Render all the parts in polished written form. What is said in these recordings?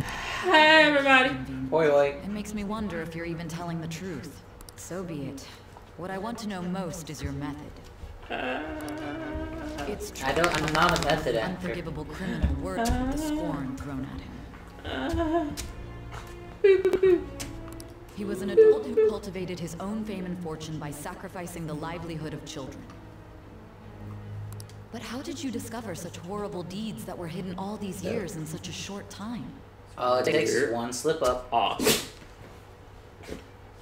Hey, everybody. Oi, oi. It makes me wonder if you're even telling the truth. So be it. What I want to know most is your method. It's true. I'm not a method The actor. unforgivable criminal worked with the scorn thrown at him. He was an adult who cultivated his own fame and fortune by sacrificing the livelihood of children. But how did you discover such horrible deeds that were hidden all these years in such a short time? It takes one slip up. Off.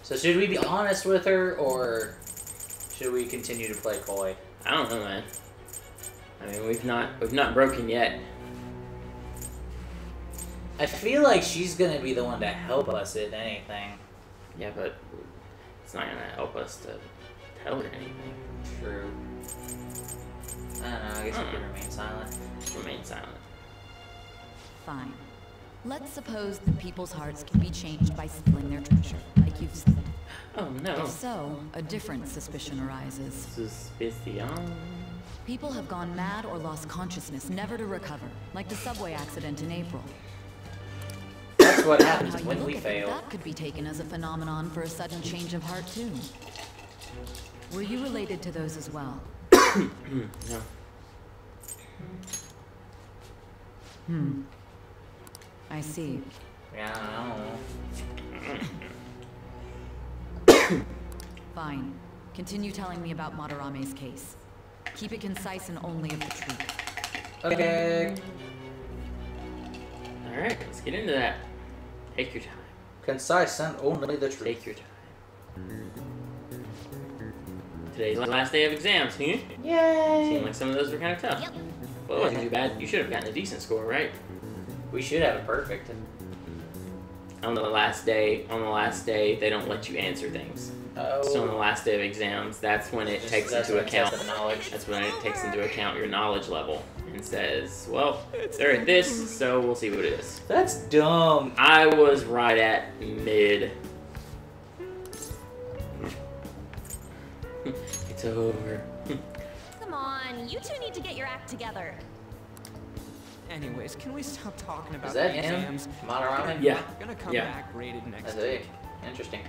So should we be honest with her, or should we continue to play coy? I don't know, man. I mean, we've not broken yet. I feel like she's gonna be the one to help us, if anything. Yeah, but it's not gonna help us to tell her anything. True. I don't know, I guess we can remain silent. Remain silent. Fine. Let's suppose that people's hearts can be changed by stealing their treasure, like you've said. Oh no. If so, a different suspicion arises. Suspicion. People have gone mad or lost consciousness, never to recover, like the subway accident in April. That's what happens How you when look we at fail. That could be taken as a phenomenon for a sudden change of heart too. Were you related to those as well? No. I see. Yeah, I don't know. Fine. Continue telling me about Madarame's case. Keep it concise and only of the truth. Okay. Alright, let's get into that. Take your time. Concise and only the truth. Take your time. Today's the last day of exams, huh? Yay! Seemed like some of those were kind of tough. Well, it wasn't too bad. You should have gotten a decent score, right? We should have a perfect. On the last day, they don't let you answer things. Oh. So on the last day of exams, that's when it takes into account. Knowledge. That's when it takes into account your knowledge level and says, "Well, they're at this, so we'll see what it is." That's dumb. I was right at mid. It's over. Come on, you two need to get your act together. Anyways, can we stop talking about Is that the him? exams? Madarame? Yeah. Gonna come Yeah. back graded next That's week. it. Interesting.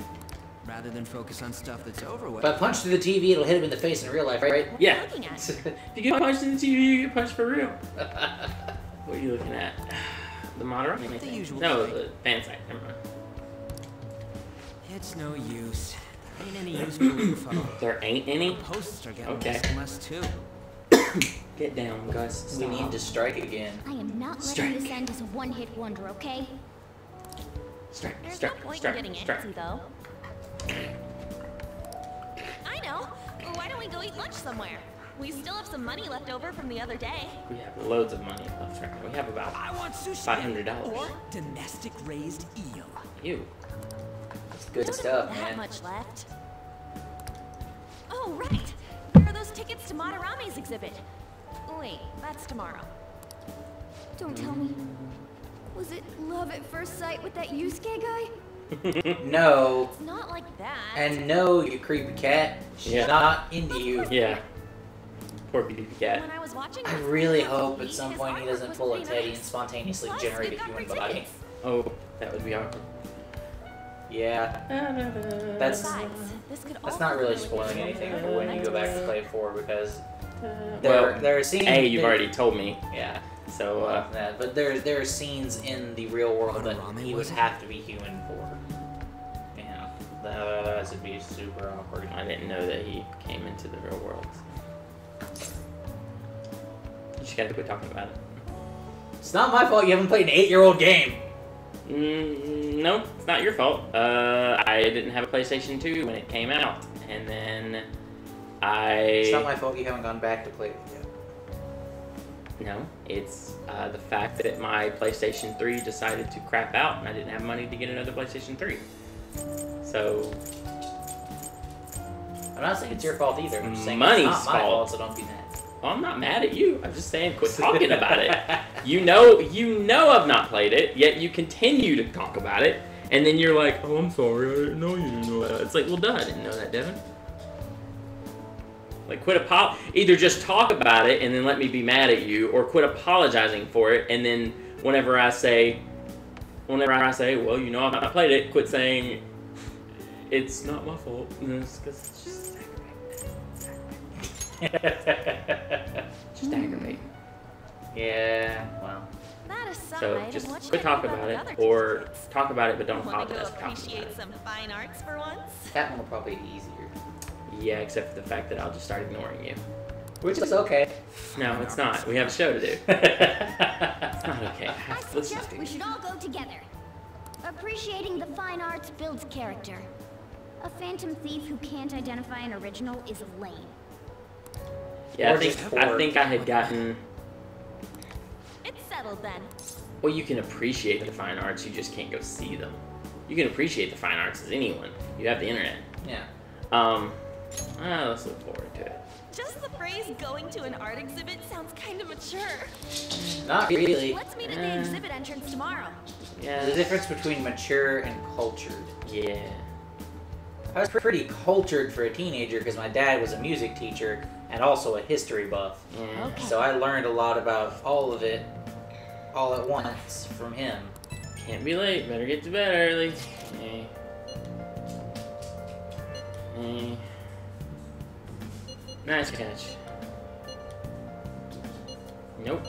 Rather than focus on stuff that's over with. If I punch through the TV, it'll hit him in the face in real life, right? Yeah. Looking at If you get punched in the TV, you get punched for real. What are you looking at? The Madarame? The usual No, thing. the fan site. Never mind. It's no use. There ain't any use for info. There ain't any? Posts are getting Okay. less and less too. Get down, Gus. We Stop. need to strike again. I am not Strike. letting this end as a one-hit wonder, okay? Strike, There's strike, no point strike, in getting strike. antsy, though. I know. Why don't we go eat lunch somewhere? We still have some money left over from the other day. We have loads of money left right now. We have about I want sushi $500. or domestic raised eel. you. That's good Don't stuff, have that man. much left. Oh, right. There are those tickets to Madarame's exhibit. Wait, that's tomorrow. Don't tell me. Was it love at first sight with that Yusuke guy? No. It's not like that. And no, you creepy cat. She's Yeah. not into you. Yeah. Poor baby cat. When I was watching I this really video, hope at some his point he artwork doesn't was pull a pretty Teddy nice. and spontaneously Plus, generate a we've got human free body. tickets. Oh, that would be awkward. Yeah. That's Besides, this could that's also not really be spoiling anything for when you go back to play 4 because Well, there are scenes. Hey, you've already told me. Yeah. So, Yeah, but there are scenes in the real world that Madarame he would was it? have to be human for. You know, that would be super awkward. I didn't know that he came into the real world. You just gotta quit talking about it. It's not my fault you haven't played an 8-year-old game. No, it's not your fault. I didn't have a PlayStation 2 when it came out. And then It's not I... my fault you haven't gone back to play it yet. No, it's the fact that my PlayStation 3 decided to crap out and I didn't have money to get another PlayStation 3. So, I'm not saying it's your fault either. I'm just saying Money's it's not my fault. fault, so don't be mad. well, I'm not mad at you. I'm just saying quit talking about it. You know I've not played it, yet you continue to talk about it. And then you're like, oh, I'm sorry, I didn't know you didn't know that. It's like, well, duh, I didn't know that, Devin. Like, either just talk about it and then let me be mad at you, or quit apologizing for it, and then whenever I say, whenever I say, well, you know, I've not played it, quit saying it's not my fault. It's because it's just aggravating. Yeah, well. That aside, So just what should quit I talking do about other it, or tickets? talk about it but don't Wanna go apologize for talking about appreciate it. some fine arts for once? That one will probably be easier. Yeah, except for the fact that I'll just start ignoring you. Which is okay. No, it's not. We have a show to do. It's not okay. I I have to listen suggest to we you. should all go together. Appreciating the fine arts builds character. A phantom thief who can't identify an original is lame. Yeah, Or I just think I had gotten. It's settled then. Well, you can appreciate the fine arts. You just can't go see them. You can appreciate the fine arts as anyone. You have the internet. Yeah. Let's look forward to it. Just the phrase going to an art exhibit sounds kind of mature. Not really. Let's meet at the exhibit entrance tomorrow. Yeah. There's a difference between mature and cultured. Yeah. I was pretty cultured for a teenager because my dad was a music teacher and also a history buff. Yeah. Okay. So I learned a lot about all of it all at once from him. Can't be late. Better get to bed early. Nice catch. Nope.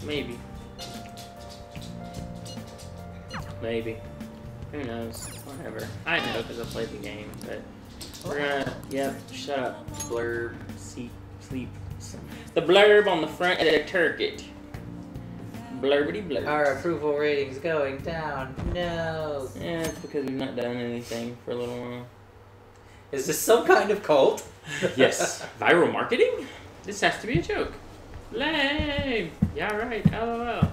Maybe. Maybe. Who knows? Whatever. I know because I played the game, but we're gonna. Yep. Shut up. Blurb. Sleep. The blurb on the front of the turkey. Blurbity blurb. Our approval rating's going down. No. Yeah, it's because we've not done anything for a little while. Is this some kind of cult? Yes. Viral marketing? This has to be a joke. Lame. Yeah, right. LOL.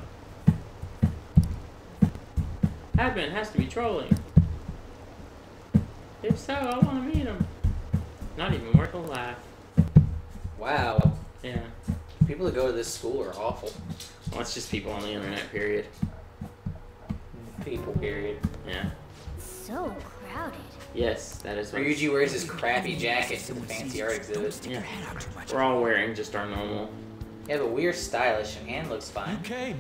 Admin has to be trolling. If so, I want to meet him. Not even worth a laugh. Wow. Yeah. People that go to this school are awful. Well, it's just people on the internet, period. People, period. Yeah. So crowded. Yes, that is what Ryuji wears his crappy jacket to the fancy art exhibit. Yeah. We're all wearing just our normal. Yeah, but we're stylish and Anne looks fine. Okay.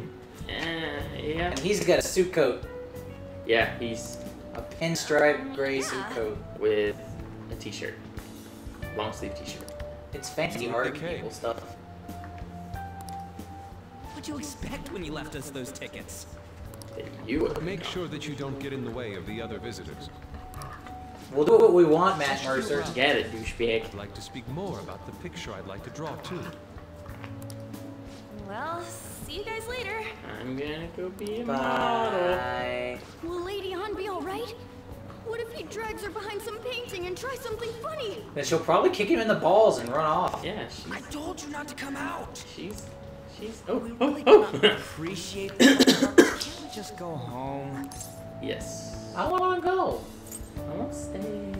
Yeah. And he's got a suit coat. Yeah, he's A pinstripe gray suit coat. with a t-shirt. Long sleeve t-shirt. It's fancy art Okay. people stuff. What'd you expect when you left us those tickets? That you would Make sure that you don't get in the way of the other visitors. We'll do what we want, Matt Mercer. get it, douchebag. I'd like to speak more about the picture I'd like to draw too. Well, see you guys later. I'm gonna go be a model. Bye. Will Lady Han be alright? What if he drags her behind some painting and tries something funny? Then she'll probably kick him in the balls and run off. Yeah, I told you not to come out. she's. We Oh, really oh, cannot oh. appreciate the Can't we just go home? Yes. I want to go. I won't stay.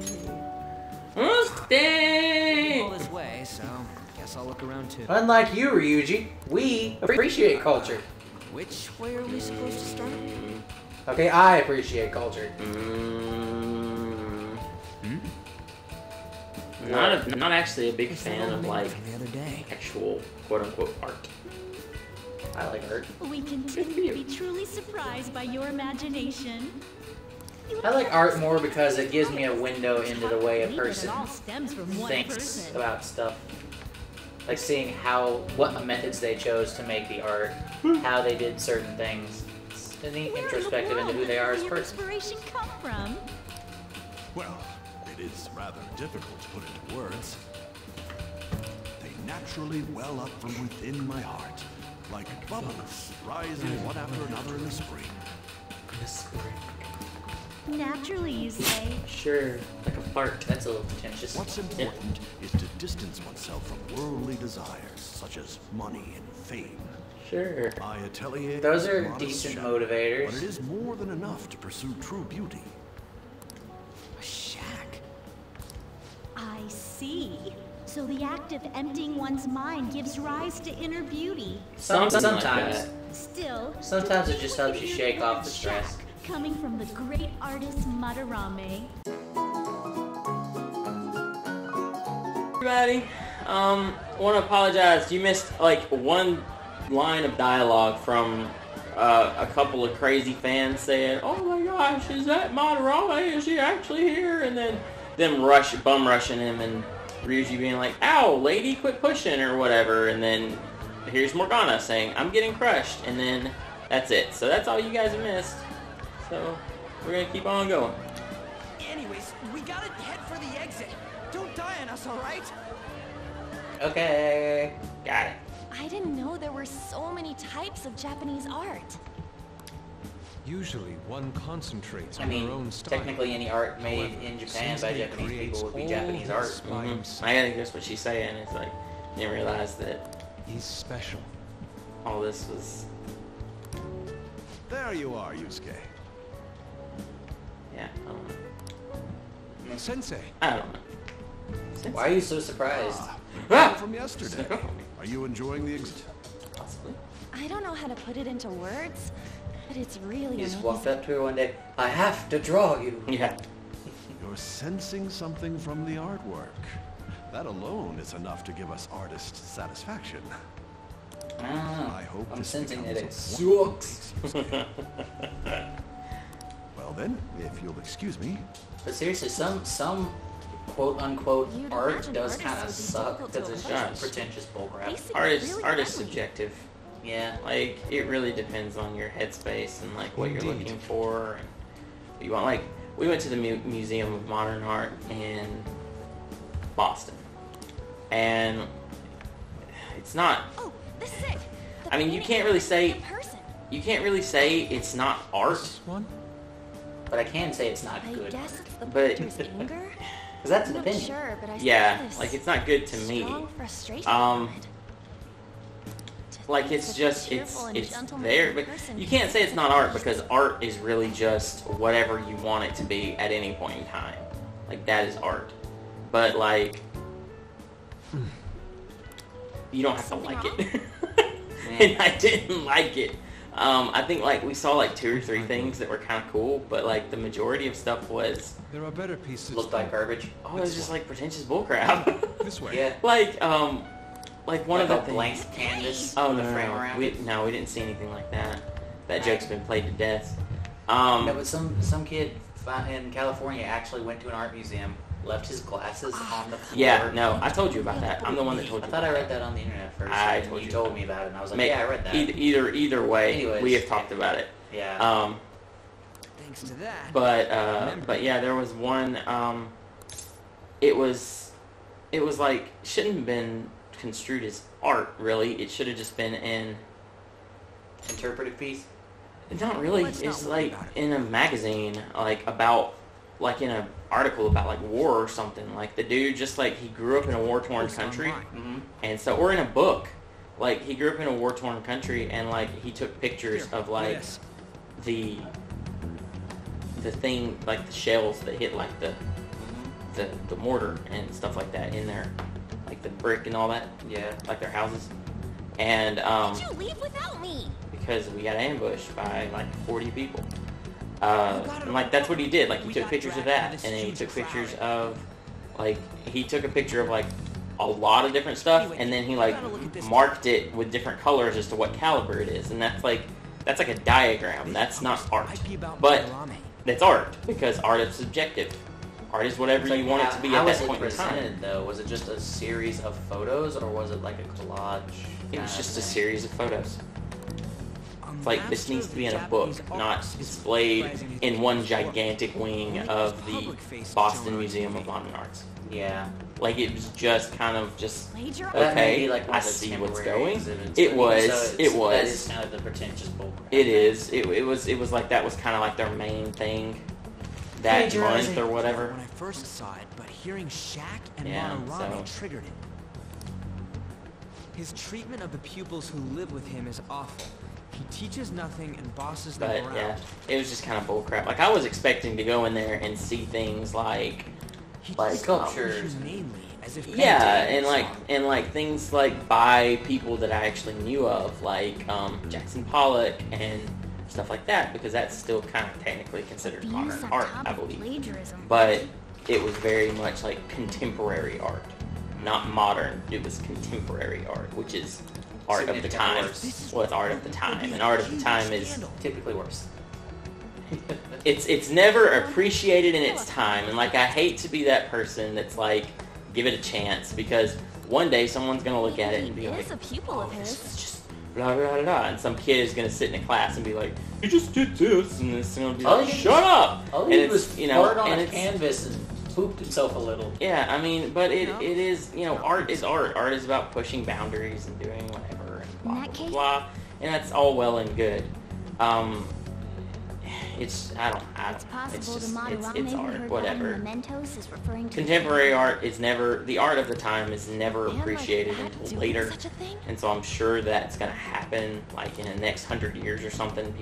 I won't stay. All this way, so guess I'll look around too. Unlike you, Ryuji, we appreciate culture. Which way are we supposed to start? Okay, I appreciate culture. Not actually a big It's that fan old of man like from the other day. actual quote unquote art. I like art. We continue to be truly surprised by your imagination. I like art more because it gives me a window into the way a Believe it, person it all stems from one thinks person. about stuff. Like seeing what methods they chose to make the art, how they did certain things. It's an introspective into who they are as a Where did person. your inspiration come from? Well, it is rather difficult to put into words. They naturally well up from within my heart, like bubbles rising one after another in the spring. Naturally, you say. Sure, like a fart. That's a little pretentious. What's important is to distance oneself from worldly desires, such as money and fame. Sure. My atelier Those is are modest decent shack, motivators. but it is more than enough to pursue true beauty. A shack. I see. So the act of emptying one's mind gives rise to inner beauty. Something like Sometimes. that. Still, Sometimes it just what helps would you be shake the off the shack stress. Coming from the great artist Madarame. Everybody, want to apologize. You missed like one line of dialogue from a couple of crazy fans saying, "Oh my gosh, is that Madarame? Is she actually here?" And then them bum rushing him, and Ryuji being like, "Ow, lady, quit pushing," or whatever. And then here's Morgana saying, "I'm getting crushed," and then that's it. So that's all you guys have missed. So we're gonna keep on going. Anyways, we gotta head for the exit. Don't die on us, alright? Okay. Got it. I didn't know there were so many types of Japanese art. Usually, one concentrates I on their mean, own style. technically any art made in Japan by Japanese people would be Japanese art. I think that's what she's saying. It's like, didn't realize that He's special. all this was, There you are, Yusuke. yeah, I don't know. Sensei, I don't know. Why are you so surprised? Ah! From yesterday. Are you enjoying the exit? Possibly. I don't know how to put it into words, but it's really You just amazing. walked up to her one day. I have to draw you. Yeah. You're sensing something from the artwork. That alone is enough to give us artists satisfaction. I hope I'm this sensing that becomes it a wonderful sucks. Well then, if you'll excuse me. But seriously, some quote unquote You'd art imagine does artists kind of would be suck difficult to because it's avoid. just pretentious bullcrap. Basic- Art is really art is ugly. subjective. Yeah. Like, it really depends on your headspace and like what you're Indeed. looking for and what you want. Like, we went to the Museum of Modern Art in Boston, and it's not. Oh, this is it. The I mean, you painting can't really of say a person. it's not art, this one? But I can say it's not I good. guess it's the But- painter's anger. Because that's I'm an not opinion. sure, but I yeah, still have like this it's not good to me. strong frustration Um, from it. To Like, think it's such a just cheerful and it's gentlemanly there, but person you can can't say be it's such not a art person. because art is really just whatever you want it to be at any point in time. Like, that is art. But like, you don't have to like it. And I didn't like it. I think like we saw like 2 or 3 things that were kind of cool, but like the majority of stuff was There are better pieces. Looked like garbage. it was just like pretentious bullcrap. This way. Yeah. like one Like of the a things. blank canvas Oh with no, a frame no, around we, it. no, we didn't see anything like that. That joke's been played to death. No, but some kid in California actually went to an art museum, left his glasses on the floor. Yeah, no, I told you about that. I'm the one that told I you. thought I about read that on the internet first. I and told you you told about me about it, and I was like, Mate, yeah, I read that. Either way, Anyways, we have talked about it. Yeah. Thanks to that. But yeah, there was one. It was like shouldn't have been construed as art. Really, it should have just been in. Interpretive piece. Not really. Let's It's not worry like about it. in a magazine, like about, like in an article about like war or something. Like the dude just like he grew up in a war-torn Post country, online. Mm-hmm. and so or in a book, like he grew up in a war-torn country, and like he took pictures Here, of like this. the thing, like the shells that hit like the mortar and stuff like that in there, like the brick and all that, Yeah. like their houses, and Did you leave without me? because we got ambushed by like 40 people. And like that's what he did. Like he took pictures of that, and then he took pictures of, like he took a picture of like a lot of different stuff, and then he like marked it with different colors as to what caliber it is, and that's like a diagram. That's not art, Might be about but Madarame. that's art because art is subjective. Art is whatever It's like, you want it to be how at was that it point in time. presented, though? Was it just a series of photos, or was it like a collage? It was kinda just a thing? series of photos. A It's like this master needs of to be the in a book, Japanese not arts is displayed recognizing his in one pictures for gigantic wing only of his the public face Boston shown on Museum TV. of Modern Arts. Yeah. Like it was just kind of just Plagiarized? That may okay. be like one I of the see what's temporary going. exhibits, It but was. even so, It That was. is kind of the pretentious bullcrap. It is. It was like that was kind of like their main thing that Plagiarizing. month or whatever. When I first saw it, but hearing Shaq and Yeah, Madarame so- triggered it. His treatment of the pupils who live with him is awful. He teaches nothing and bosses them But around. yeah, it was just kind of bullcrap. Like I was expecting to go in there and see things like He like, just sculptures. humanely, as if yeah, painting and like things like by people that I actually knew of, like Jackson Pollock and stuff like that, because that's still kind of technically considered Views modern on art, top I of believe. plagiarism. But it was very much like contemporary art, not modern. It was contemporary art, which is art of the time. Significantly worse. Well, it's art of the time, and art of the time is Typically worse. it's never appreciated in its time. And like, I hate to be that person that's like, give it a chance, because one day someone's gonna look at it and be He like, is a pupil of this his. is just blah blah blah blah, and some kid is gonna sit in a class and be like, you just did this, and it's gonna be All like, he did shut up. All And he did it's, was you know, fart on and a it's, canvas and pooped himself a little. yeah, I mean, but it is, you know, art is art. Art is about pushing boundaries and doing whatever and blah In that blah case- blah, and that's all well and good. It's I don't It's possible it's just the Madarame it's who art, heard whatever. about mementos is referring to Contemporary art is never, the art of the time is never Man like appreciated that until doing later, such a thing? and so I'm sure that's gonna happen like in the next 100 years or something.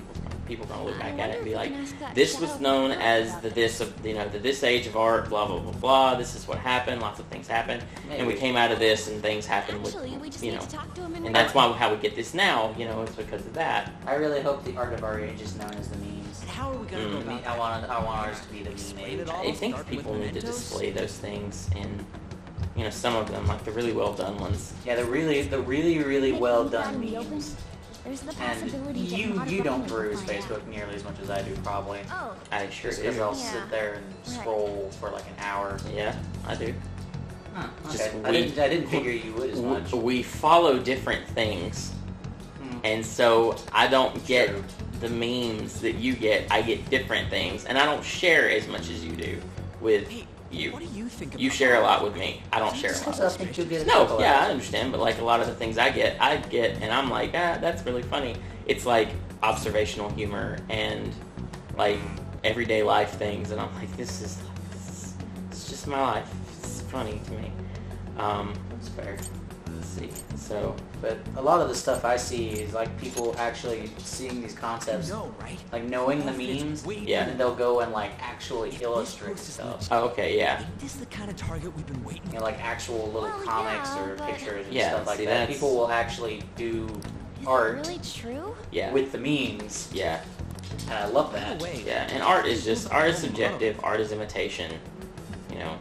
People gonna look I back at it and be wonder if like, we can ask that this was shadow known girl as about the it. this of, you know, the this age of art, blah blah blah blah. This is what happened. Lots of things happened, and we Maybe. came out of this, and things happened with, Actually, we just you need know, to talk to him in and that's why how we get this now. You know, it's because of that. I really hope the art of our age is known as the memes. And how are we gonna go Mm. about I want ours to be the meme Explain age. it all. I think Start people with need to mementos? display those things, and you know, some of them, like the really well done ones. Yeah, the really Maybe well leave that done in the open. memes. There's the And possibility that you Madarame don't will peruse find out. Facebook nearly as much as I do, probably. Oh, I sure Just because do. I'll Yeah. sit there and Right. scroll for like an hour. Yeah, I do. Huh, Just okay. I didn't figure you would as much. We follow different things, Hmm. and so I don't get True. the memes that you get. I get different things, and I don't share as much as you do with Hey, you. what do you think about You share a lot with me. I don't share a lot. Because I think you'll get a No, chuckle yeah, out I of it. understand, but like a lot of the things I get, and I'm like, that's really funny. It's like observational humor and like everyday life things, and I'm like, this is it's just my life. It's funny to me. That's fair. Let's see. So, But a lot of the stuff I see is like people actually seeing these concepts, No, right? like knowing the memes, Yeah. and then they'll go and like actually illustrate stuff. oh, okay, yeah, Ain't this the kind of target we've been waiting You know, like actual little Well, comics yeah, or but- pictures and Yeah, stuff like see, that. that's- People will actually do is art it really true? yeah, with the memes, yeah, and I love that. No way. yeah. And art is subjective. Art is imitation. You know,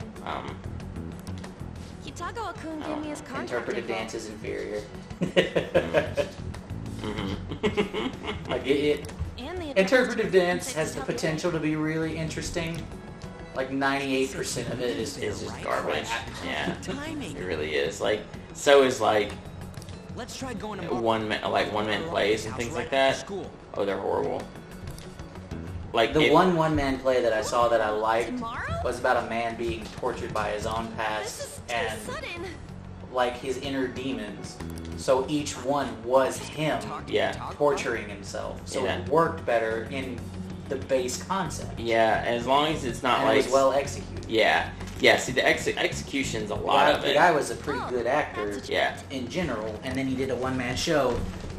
Kitagawa-kun gave me his contact Interpretive info. dance is inferior. mhm. Like it, And the interpretive dance Six has the top- potential to be really interesting. Like 98% of it is It's just Right. garbage. Yeah, Timing. it really is. Like, so is like Let's try going to one man plays and things like that. School. Oh, they're horrible. Like The it- one-man play that I saw that I liked Tomorrow? was about a man being tortured by his own This past is too and sudden. like his inner demons. So each one was him Yeah, torturing himself. So Yeah. it worked better in the base concept. yeah. As long as it's not And like it was well executed. yeah, yeah. See, the execution's a The lot guy, of the it. guy was a pretty Oh, good actor that's Yeah, in general, and then he did a one-man show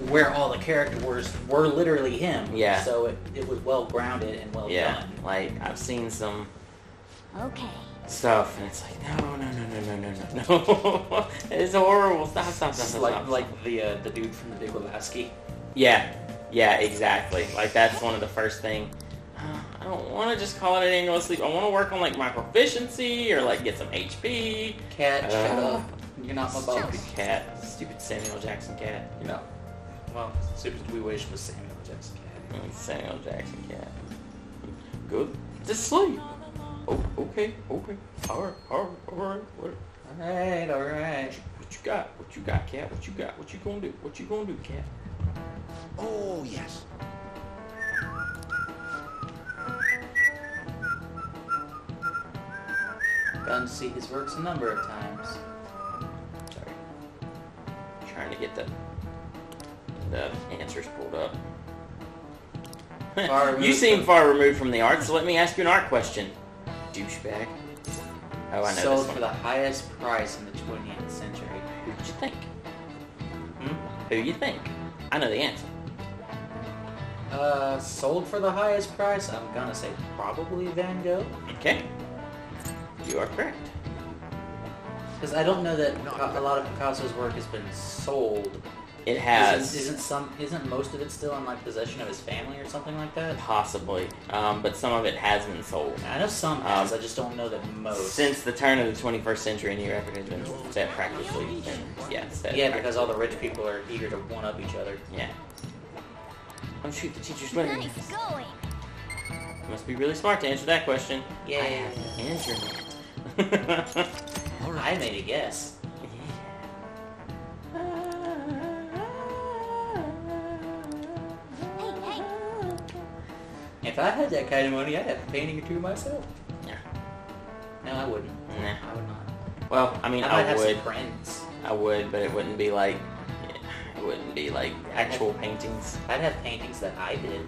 where all the characters were literally him. Yeah. So it was well grounded and well yeah. done. Like I've seen some Okay. stuff, and it's like no. It's horrible. Stop. Like the dude from The Big Lebowski. Yeah, exactly. Like that's one of the first thing. I don't want to just call it an annual sleep. I want to work on like my proficiency or like get some HP. Cat, shut up. You're not my boss. Stupid cat. Stupid Samuel Jackson cat. You know. Well, Stupid We Wish was Samuel Jackson Cat. Samuel Jackson cat. Good. Just sleep. Oh, okay. Alright. Alright. What you got, cat? What you gonna do, cat? Oh, yes. Gotten to see his works a number of times. Sorry. Trying to get the answers pulled up. Far removed You seem from- far removed from the art, so let me ask you an art question. Douchebag. Oh, I know Sold this for one. the highest price in the 20th century. Who did you think? Hmm? Who you think? I know the answer. Sold for the highest price? I'm gonna say probably Van Gogh. Okay. You are correct. Because I don't know that a lot of Picasso's work has been sold It has. Isn't most of it still in like possession of his family or something like that? Possibly, but some of it has been sold. I know some has. I just don't know that most. Since the turn of the 21st century, any record has been set practically. Yeah, because all the rich people are eager to one up each other. Yeah. Oh shoot, the teacher's winning. Nice going. Must be really smart to answer that question. Yeah. I have the internet. All right. I made a guess. Hey. If I had that kind of money, I'd have a painting or two myself. Yeah. No, I wouldn't. Nah. I would not. Well, I mean, I might have would. some friends. I would, but it wouldn't be like actual paintings. I'd have paintings that I did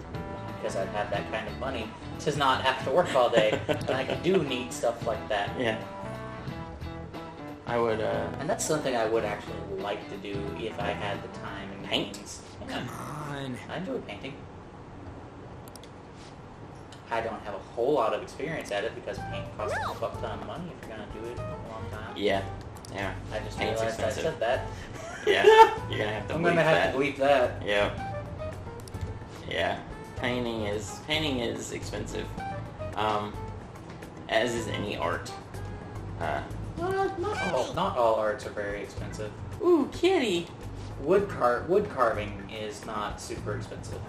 because I'd have that kind of money to not have to work all day, and I could do neat stuff like that. Yeah. I would. And that's something I would actually like to do if I had the time and Paint? Yeah. Come on. I enjoy painting. I don't have a whole lot of experience at it because paint costs a fuck ton of money if you're gonna do it a long time. Yeah. I just Paint's realized expensive. I said that. Yeah. You're gonna have to. I'm gonna have to bleep that. Yeah. Yeah. Painting is expensive. As is any art. Not all arts are very expensive. Ooh, kitty. Wood carving is not super expensive.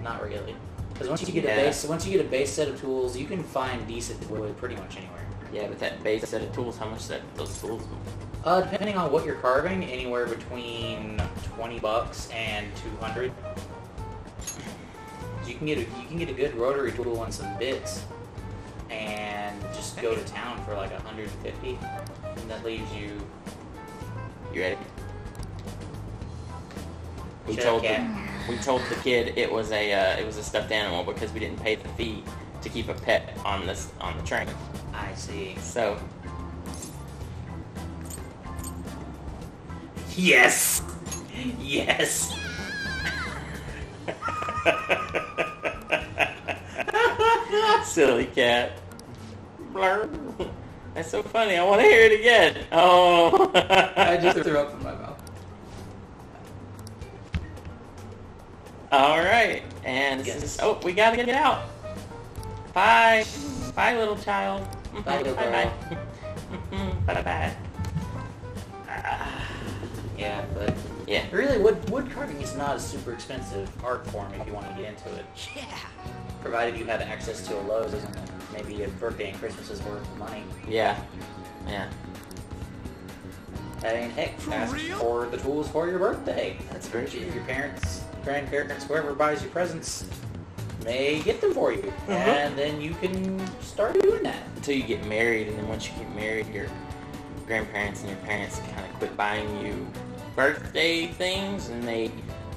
Not really. Because once you get a base set of tools, you can find decent wood pretty much anywhere. Yeah, but that base set of tools, how much those tools? Depending on what you're carving, anywhere between $20 and $200. You can get a good rotary tool and some bits, and just go to town for like $150, and that leaves you. You ready? We Shut up, told cat. the kid it was a stuffed animal because we didn't pay the fee to keep a pet on the train. I see. So. Yes. Yes. Silly cat. Blur. That's so funny. I want to hear it again. Oh. I just threw up in my mouth. All right, and Yes. we gotta get out. Bye, bye, little child. Bye, little girl. Bye, bye. Yeah, but Yeah. really, wood carving is not a super expensive art form if you want to get into it. Yeah. Provided you have access to a Lowe's and maybe a birthday and Christmas is worth the money. Yeah. And heck, ask for the tools for your birthday. That's very true. If your parents, grandparents, whoever buys you presents, may get them for you. And then you can start doing that. Until you get married, and then once you get married, your grandparents and your parents kind of quit buying you birthday things, and they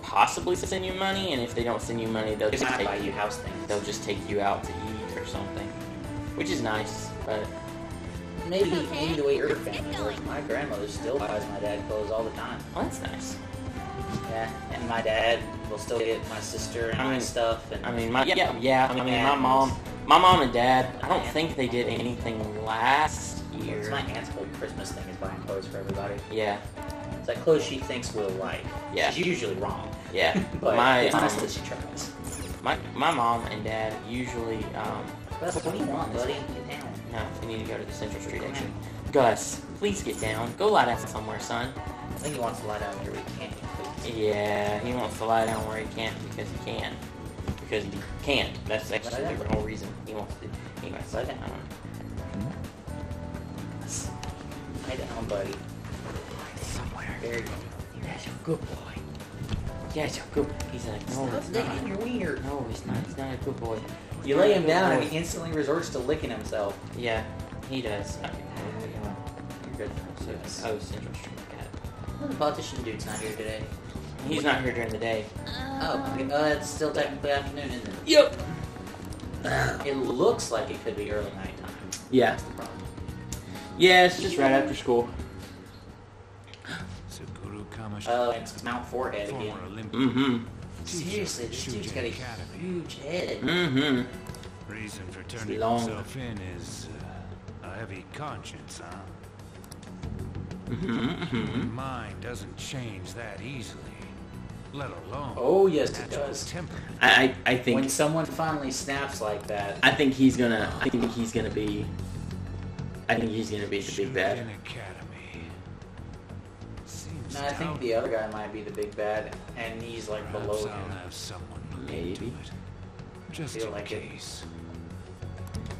possibly send you money. And if they don't send you money, they'll just buy you house things. They'll just take you out to eat or something, which is nice, but. Maybe the way your family works. My grandmother still buys my dad clothes all the time. Well, that's nice. Yeah, and my dad will still get my sister and my stuff. And my mom and dad. I don't think they did anything last year. It's my aunt's whole Christmas thing is buying clothes for everybody. Yeah. It's like clothes she thinks we'll like. Yeah. She's usually wrong. Yeah. But it's nice that she tries. My mom and dad usually. What do you want, buddy? Get down. No, we need to go to the Central Street exit. Gus, please get down. Go lie down somewhere, son. I think he wants to lie down here, but he can't. Yeah, he wants to lie down where he can't because he can. Because he can't. That's actually the whole reason he wants to. Anyway, Lie down. Lie down, buddy. Somewhere. Very good. That's a good boy. Yeah, it's a good boy. He's like, no, Stop it's licking not. your wiener. No, he's not. He's not a good boy. You lay him down and he instantly resorts to licking himself. Yeah, he does. Okay, You're good. Central Street cat. Well, the politician dude's not here today. He's not here during the day. Oh, okay. It's still technically afternoon, isn't it? Yep. It looks like it could be early nighttime. Yeah. That's the problem. Yeah, it's just right after school. Suguru Kamashi, Oh, it's Mount Forehead again. former Olympic Mm-hmm. Seriously, this dude's got a huge head. Mm-hmm. reason for turning long. himself in is a heavy conscience, huh? Human mind doesn't change that easily, let alone. Oh yes, it natural does. temperament. I think When someone finally snaps like that, I think he's gonna be the big bad. Shooting Academy. Seems no, I think doubtful. the other guy might be the big bad, and he's like Perhaps below I'll him. have someone look Maybe. into it. Just Feel in like it. case.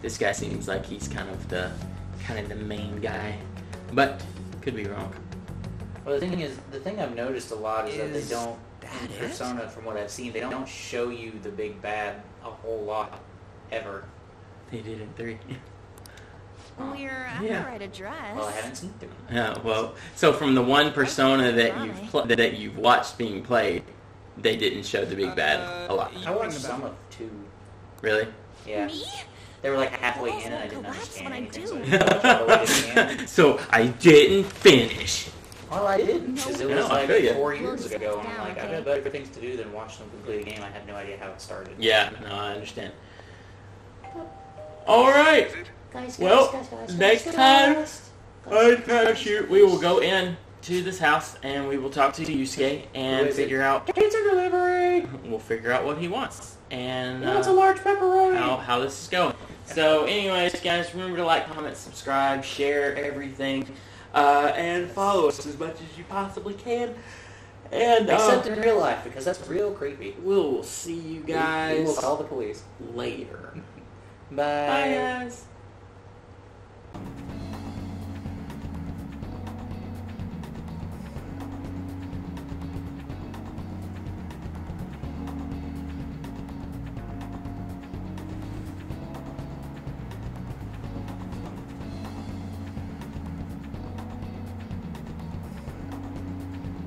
This guy seems like he's kind of the main guy, but could be wrong. Well, the thing I've noticed a lot is that they don't, that in it? Persona, from what I've seen, they don't show you the big bad a whole lot, ever. They did in 3. We're at Yeah. the right address. Well, I haven't seen them. Yeah, well, so from the one Persona that you've watched being played, they didn't show the big bad a lot. I watched some of 2. Really? Yeah. Me? They were like halfway Walls in, and I won't didn't collapse understand when I anything, do. so I didn't watch all the way to the end. So I didn't finish. Well, I didn't, because it was No, I like feel ya. 4 years We'll just ago, sit and I'm down, like, I've okay? got better things to do than watch them complete a game. I had no idea how it started. Yeah, no, I understand. All right. Guys, Well, next time on Parachute, we will go in to this house and we will talk to Yusuke and figure out. Pizza delivery! We'll figure out what he wants and What's a large pepperoni? how this is going. So, anyways, guys, remember to like, comment, subscribe, share everything, and follow us as much as you possibly can. And Except in real life, because that's real creepy. we'll see you We guys will call the police. later. Bye. Bye, guys.